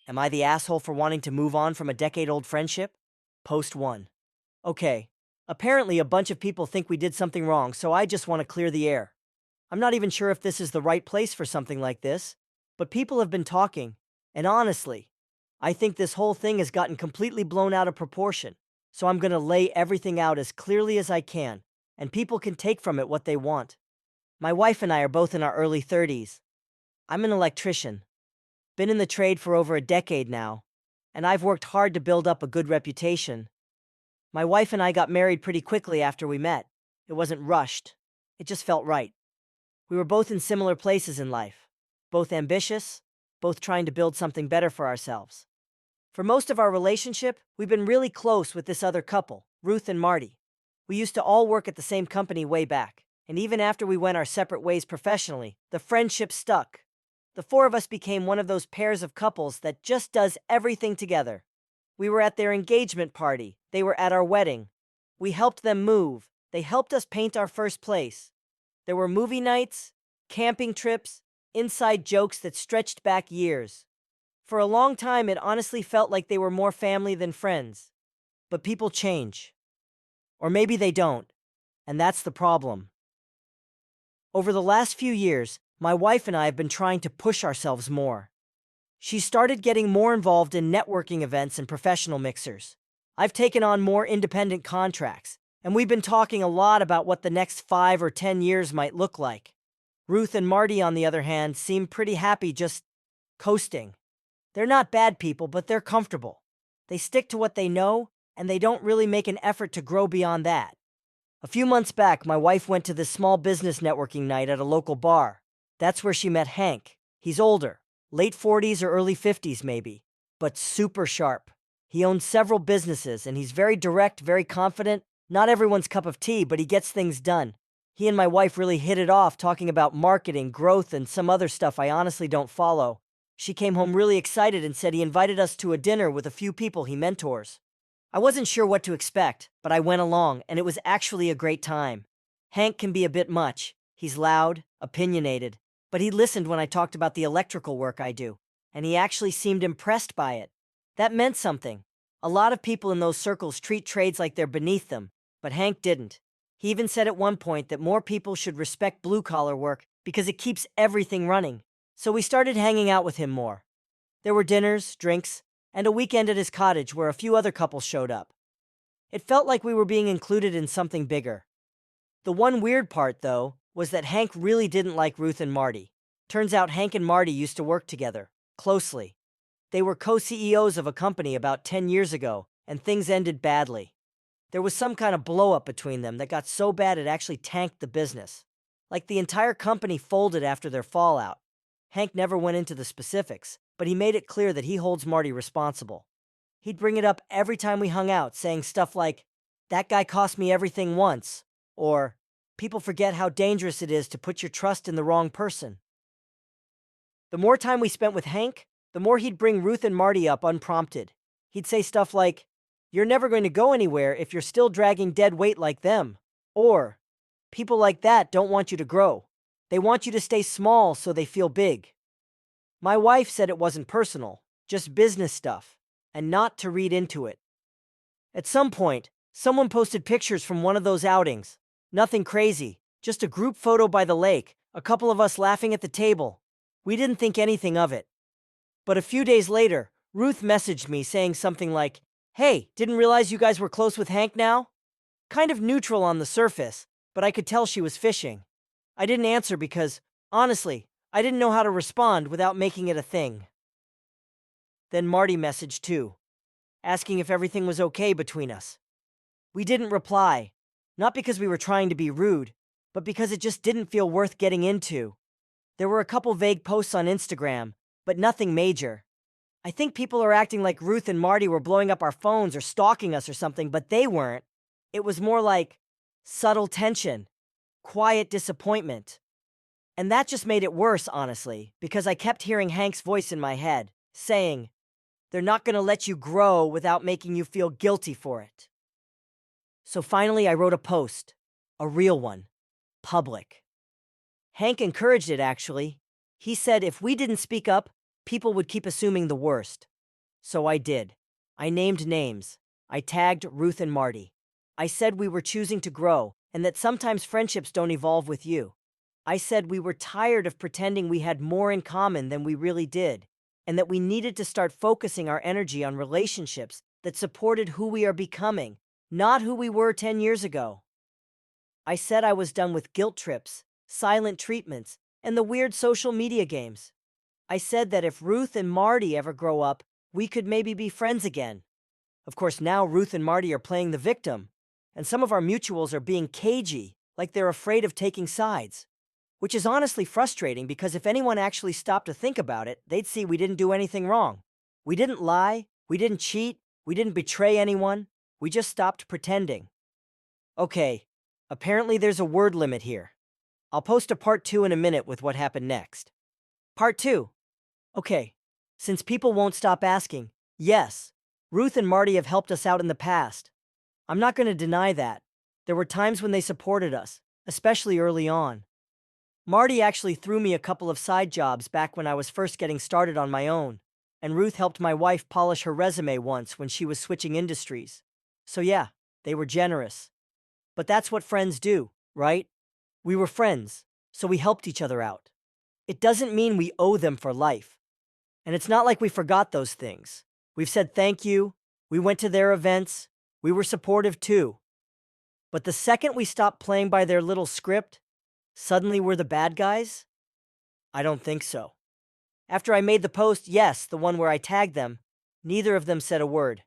Am I the asshole for wanting to move on from a decade-old friendship? Post 1. Okay. Apparently a bunch of people think we did something wrong, so I just want to clear the air. I'm not even sure if this is the right place for something like this, but people have been talking, and honestly, I think this whole thing has gotten completely blown out of proportion, so I'm going to lay everything out as clearly as I can, and people can take from it what they want. My wife and I are both in our early 30s. I'm an electrician. Been in the trade for over a decade now, and I've worked hard to build up a good reputation. My wife and I got married pretty quickly after we met. It wasn't rushed. It just felt right. We were both in similar places in life, both ambitious, both trying to build something better for ourselves. For most of our relationship, we've been really close with this other couple, Ruth and Marty. We used to all work at the same company way back, and even after we went our separate ways professionally, the friendship stuck. The four of us became one of those pairs of couples that just does everything together. We were at their engagement party. They were at our wedding. We helped them move. They helped us paint our first place. There were movie nights, camping trips, inside jokes that stretched back years. For a long time, it honestly felt like they were more family than friends. But people change. Or maybe they don't. And that's the problem. Over the last few years, my wife and I have been trying to push ourselves more. She started getting more involved in networking events and professional mixers. I've taken on more independent contracts, and we've been talking a lot about what the next 5 or 10 years might look like. Ruth and Marty, on the other hand, seem pretty happy just coasting. They're not bad people, but they're comfortable. They stick to what they know, and they don't really make an effort to grow beyond that. A few months back, my wife went to this small business networking night at a local bar. That's where she met Hank. He's older, late 40s or early 50s maybe, but super sharp. He owns several businesses, and he's very direct, very confident. Not everyone's cup of tea, but he gets things done. He and my wife really hit it off, talking about marketing, growth, and some other stuff I honestly don't follow. She came home really excited and said he invited us to a dinner with a few people he mentors. I wasn't sure what to expect, but I went along, and it was actually a great time. Hank can be a bit much. He's loud, opinionated, but he listened when I talked about the electrical work I do, and he actually seemed impressed by it. That meant something. A lot of people in those circles treat trades like they're beneath them, but Hank didn't. He even said at one point that more people should respect blue-collar work because it keeps everything running. So we started hanging out with him more. There were dinners, drinks, and a weekend at his cottage where a few other couples showed up. It felt like we were being included in something bigger. The one weird part, though, was that Hank really didn't like Ruth and Marty. Turns out Hank and Marty used to work together, closely. They were co-CEOs of a company about 10 years ago, and things ended badly. There was some kind of blow-up between them that got so bad it actually tanked the business. Like the entire company folded after their fallout. Hank never went into the specifics, but he made it clear that he holds Marty responsible. He'd bring it up every time we hung out, saying stuff like, "That guy cost me everything once," or, "People forget how dangerous it is to put your trust in the wrong person." The more time we spent with Hank, the more he'd bring Ruth and Marty up unprompted. He'd say stuff like, "You're never going to go anywhere if you're still dragging dead weight like them," or, "People like that don't want you to grow. They want you to stay small so they feel big." My wife said it wasn't personal, just business stuff, and not to read into it. At some point, someone posted pictures from one of those outings. Nothing crazy, just a group photo by the lake, a couple of us laughing at the table. We didn't think anything of it. But a few days later, Ruth messaged me saying something like, "Hey, didn't realize you guys were close with Hank now?" Kind of neutral on the surface, but I could tell she was fishing. I didn't answer because, honestly, I didn't know how to respond without making it a thing. Then Marty messaged too, asking if everything was okay between us. We didn't reply, not because we were trying to be rude, but because it just didn't feel worth getting into. There were a couple vague posts on Instagram, but nothing major. I think people are acting like Ruth and Marty were blowing up our phones or stalking us or something, but they weren't. It was more like subtle tension, quiet disappointment. And that just made it worse, honestly, because I kept hearing Hank's voice in my head, saying, "They're not going to let you grow without making you feel guilty for it." So finally I wrote a post, a real one, public. Hank encouraged it, actually. He said if we didn't speak up, people would keep assuming the worst. So I did. I named names. I tagged Ruth and Marty. I said we were choosing to grow and that sometimes friendships don't evolve with you. I said we were tired of pretending we had more in common than we really did, and that we needed to start focusing our energy on relationships that supported who we are becoming, not who we were 10 years ago. I said I was done with guilt trips, silent treatments, and the weird social media games. I said that if Ruth and Marty ever grow up, we could maybe be friends again. Of course, now Ruth and Marty are playing the victim, and some of our mutuals are being cagey, like they're afraid of taking sides. Which is honestly frustrating because if anyone actually stopped to think about it, they'd see we didn't do anything wrong. We didn't lie, we didn't cheat, we didn't betray anyone, we just stopped pretending. Okay, apparently there's a word limit here. I'll post a part 2 in a minute with what happened next. Part 2. Okay, since people won't stop asking, yes, Ruth and Marty have helped us out in the past. I'm not going to deny that. There were times when they supported us, especially early on. Marty actually threw me a couple of side jobs back when I was first getting started on my own, and Ruth helped my wife polish her resume once when she was switching industries. So yeah, they were generous. But that's what friends do, right? We were friends, so we helped each other out. It doesn't mean we owe them for life. And it's not like we forgot those things. We've said thank you, we went to their events, we were supportive too. But the second we stopped playing by their little script, suddenly we're the bad guys? I don't think so. After I made the post, yes, the one where I tagged them, neither of them said a word.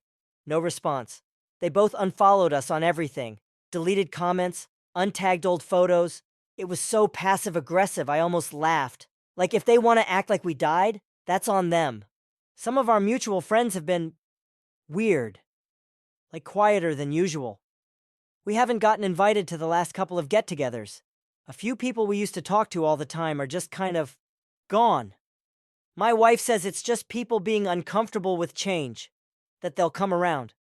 No response. They both unfollowed us on everything, deleted comments, untagged old photos. It was so passive-aggressive I almost laughed. Like if they want to act like we died, that's on them. Some of our mutual friends have been weird, like quieter than usual. We haven't gotten invited to the last couple of get-togethers. A few people we used to talk to all the time are just kind of gone. My wife says it's just people being uncomfortable with change, that they'll come around.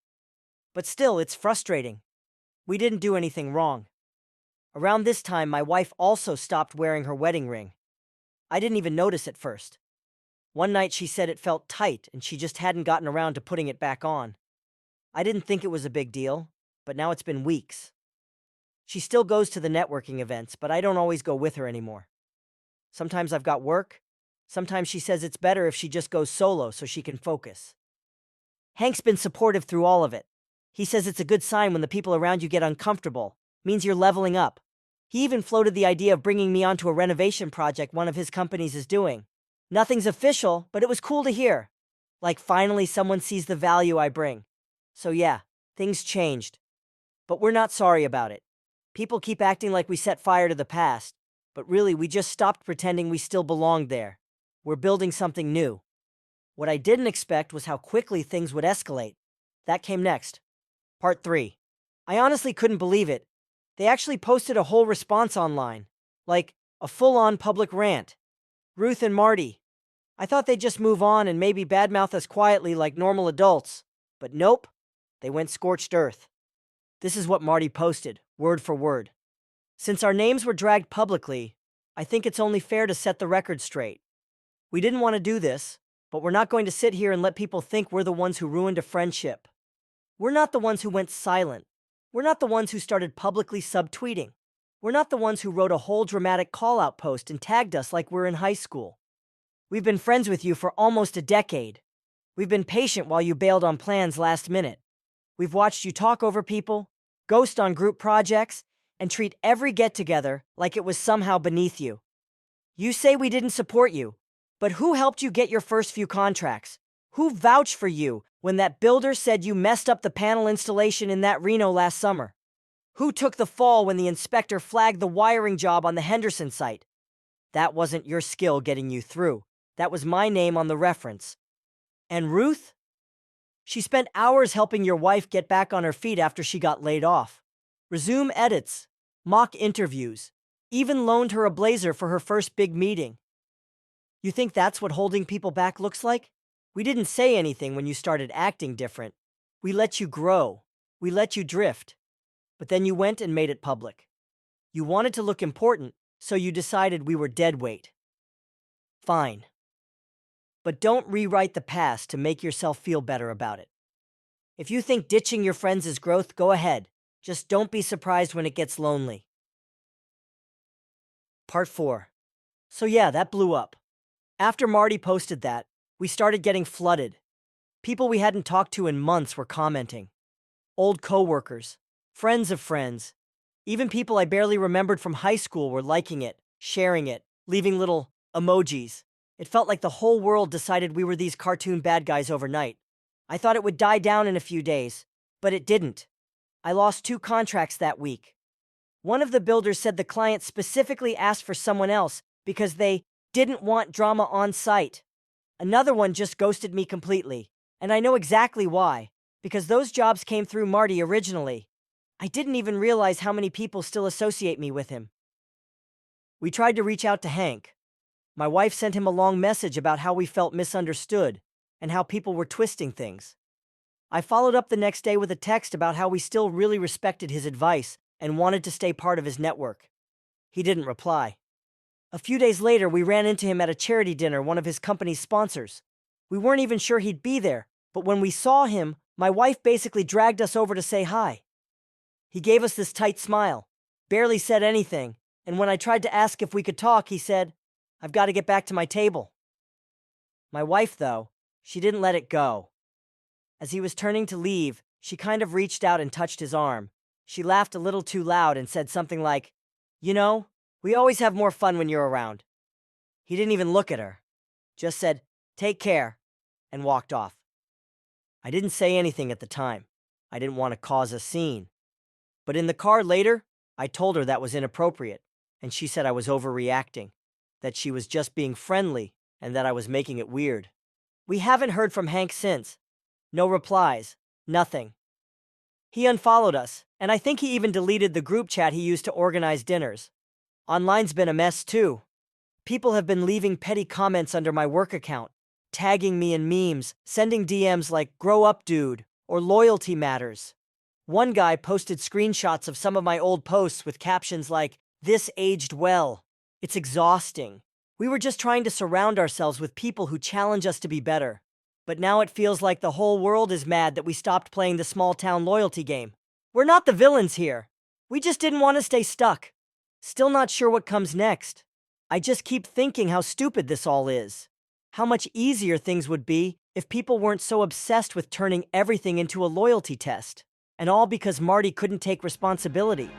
But still, it's frustrating. We didn't do anything wrong. Around this time, my wife also stopped wearing her wedding ring. I didn't even notice at first. One night she said it felt tight and she just hadn't gotten around to putting it back on. I didn't think it was a big deal, but now it's been weeks. She still goes to the networking events, but I don't always go with her anymore. Sometimes I've got work. Sometimes she says it's better if she just goes solo so she can focus. Hank's been supportive through all of it. He says it's a good sign when the people around you get uncomfortable. Means you're leveling up. He even floated the idea of bringing me onto a renovation project one of his companies is doing. Nothing's official, but it was cool to hear. Like finally someone sees the value I bring. So yeah, things changed. But we're not sorry about it. People keep acting like we set fire to the past, but really we just stopped pretending we still belonged there. We're building something new. What I didn't expect was how quickly things would escalate. That came next. Part 3. I honestly couldn't believe it. They actually posted a whole response online. Like, a full-on public rant. Ruth and Marty. I thought they'd just move on and maybe badmouth us quietly like normal adults. But nope. They went scorched earth. This is what Marty posted, word for word. Since our names were dragged publicly, I think it's only fair to set the record straight. We didn't want to do this, but we're not going to sit here and let people think we're the ones who ruined a friendship. We're not the ones who went silent. We're not the ones who started publicly subtweeting. We're not the ones who wrote a whole dramatic call-out post and tagged us like we're in high school. We've been friends with you for almost a decade. We've been patient while you bailed on plans last minute. We've watched you talk over people, ghost on group projects, and treat every get-together like it was somehow beneath you. You say we didn't support you, but who helped you get your first few contracts? Who vouched for you when that builder said you messed up the panel installation in that Reno last summer? Who took the fall when the inspector flagged the wiring job on the Henderson site? That wasn't your skill getting you through. That was my name on the reference. And Ruth? She spent hours helping your wife get back on her feet after she got laid off. Resume edits, mock interviews, even loaned her a blazer for her first big meeting. You think that's what holding people back looks like? We didn't say anything when you started acting different. We let you grow. We let you drift. But then you went and made it public. You wanted to look important, so you decided we were dead weight. Fine. But don't rewrite the past to make yourself feel better about it. If you think ditching your friends is growth, go ahead. Just don't be surprised when it gets lonely. Part 4. So yeah, that blew up. After Marty posted that, we started getting flooded. People we hadn't talked to in months were commenting. Old coworkers, friends of friends, even people I barely remembered from high school were liking it, sharing it, leaving little emojis. It felt like the whole world decided we were these cartoon bad guys overnight. I thought it would die down in a few days, but it didn't. I lost 2 contracts that week. One of the builders said the client specifically asked for someone else because they didn't want drama on site. Another one just ghosted me completely, and I know exactly why, because those jobs came through Marty originally. I didn't even realize how many people still associate me with him. We tried to reach out to Hank. My wife sent him a long message about how we felt misunderstood and how people were twisting things. I followed up the next day with a text about how we still really respected his advice and wanted to stay part of his network. He didn't reply. A few days later, we ran into him at a charity dinner, one of his company's sponsors. We weren't even sure he'd be there, but when we saw him, my wife basically dragged us over to say hi. He gave us this tight smile, barely said anything, and when I tried to ask if we could talk, he said, "I've got to get back to my table." My wife, though, she didn't let it go. As he was turning to leave, she kind of reached out and touched his arm. She laughed a little too loud and said something like, "You know, we always have more fun when you're around." He didn't even look at her, just said, "Take care," and walked off. I didn't say anything at the time. I didn't want to cause a scene. But in the car later, I told her that was inappropriate, and she said I was overreacting, that she was just being friendly, and that I was making it weird. We haven't heard from Hank since. No replies, nothing. He unfollowed us, and I think he even deleted the group chat he used to organize dinners. Online's been a mess too. People have been leaving petty comments under my work account, tagging me in memes, sending DMs like "grow up dude" or "loyalty matters." One guy posted screenshots of some of my old posts with captions like, "This aged well." It's exhausting. We were just trying to surround ourselves with people who challenge us to be better. But now it feels like the whole world is mad that we stopped playing the small town loyalty game. We're not the villains here. We just didn't want to stay stuck. Still not sure what comes next. I just keep thinking how stupid this all is. How much easier things would be if people weren't so obsessed with turning everything into a loyalty test. And all because Marty couldn't take responsibility.